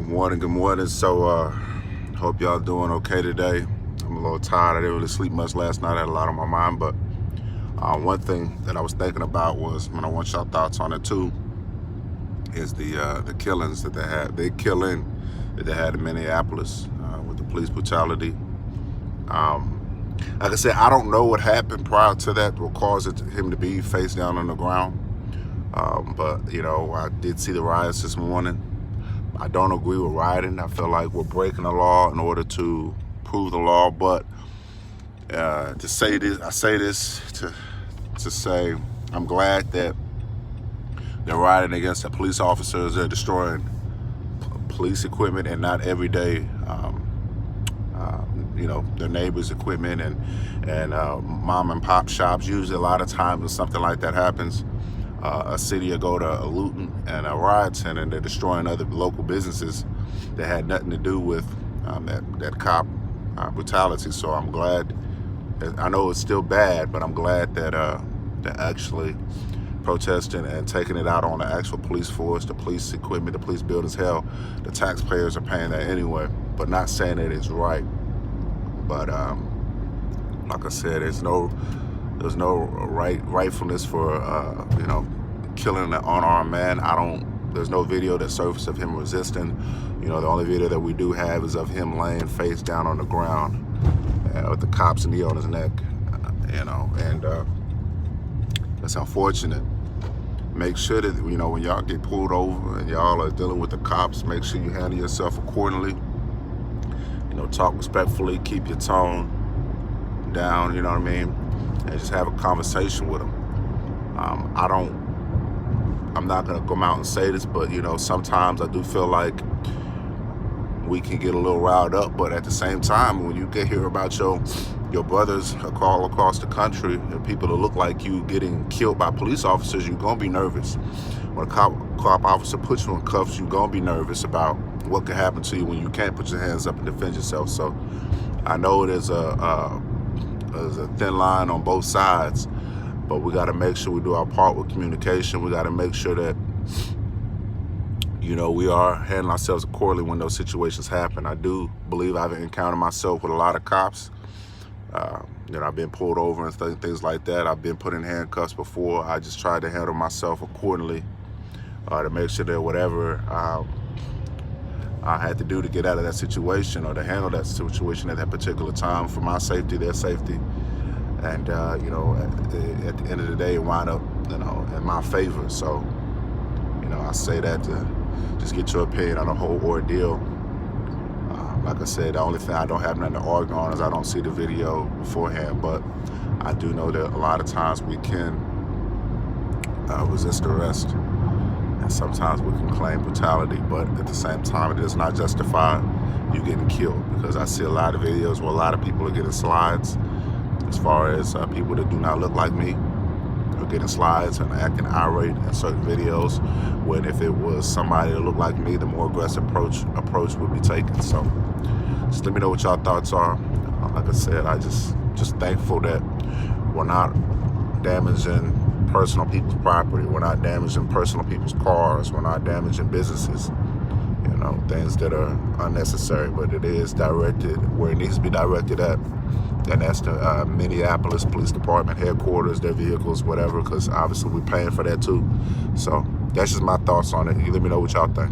Good morning. So, hope y'all doing okay today. I'm a little tired. I didn't really sleep much last night. I had a lot on my mind, but one thing that I was thinking about was, and I want y'all thoughts on it too, is the killings that they had. The killing that they had in Minneapolis with the police brutality. Like I said, I don't know what happened prior to that will cause him to be face down on the ground. But I did see the riots this morning. I don't agree with rioting. I feel like we're breaking the law in order to prove the law. But to say this, I say this to say I'm glad that they're rioting against the police officers. They're destroying police equipment and not everyday, their neighbors' equipment and mom and pop shops. Usually, a lot of times when something like that happens, a city will go to a looting and a riot center, and they're destroying other local businesses that had nothing to do with that cop brutality. So I'm glad. I know it's still bad, but I'm glad that they're actually protesting and taking it out on the actual police force, the police equipment, the police buildings. Hell, the taxpayers are paying that anyway. But not saying that it's right. But like I said, there's no rightfulness for killing an unarmed man. There's no video that surfaced of him resisting. The only video that we do have is of him laying face down on the ground with the cop's knee on his neck. And that's unfortunate. Make sure that when y'all get pulled over and y'all are dealing with the cops, make sure you handle yourself accordingly. Talk respectfully, keep your tone down, you know what I mean? And just have a conversation with them. I'm not gonna come out and say this, but sometimes I do feel like we can get a little riled up, but at the same time, when you get hear about your brothers all across the country and people that look like you getting killed by police officers, you're gonna be nervous. When a cop officer puts you in cuffs, you're gonna be nervous about what could happen to you when you can't put your hands up and defend yourself. So I know there's a thin line on both sides, but we got to make sure we do our part with communication. We got to make sure that we are handling ourselves accordingly when those situations happen. I do believe I've encountered myself with a lot of cops. I've been pulled over and things like that. I've been put in handcuffs before. I just tried to handle myself accordingly to make sure that whatever I had to do to get out of that situation or to handle that situation at that particular time for my safety, their safety. And, at the end of the day, it wound up, in my favor. So, I say that to just get your opinion on the whole ordeal. Like I said, the only thing I don't have nothing to argue on is I don't see the video beforehand, but I do know that a lot of times we can resist arrest. And sometimes we can claim brutality, but at the same time, it does not justify you getting killed, because I see a lot of videos where a lot of people are getting slides, as far as people that do not look like me are getting slides and acting irate in certain videos, when if it was somebody that looked like me, the more aggressive approach would be taken. So just let me know what y'all thoughts are. Like I said, I just thankful that we're not damaging personal people's property. We're not damaging personal people's cars. We're not damaging businesses, things that are unnecessary. But it is directed where it needs to be directed at, and that's the Minneapolis Police Department headquarters, their vehicles, whatever, because obviously we're paying for that too. So that's just my thoughts on it. You let me know what y'all think.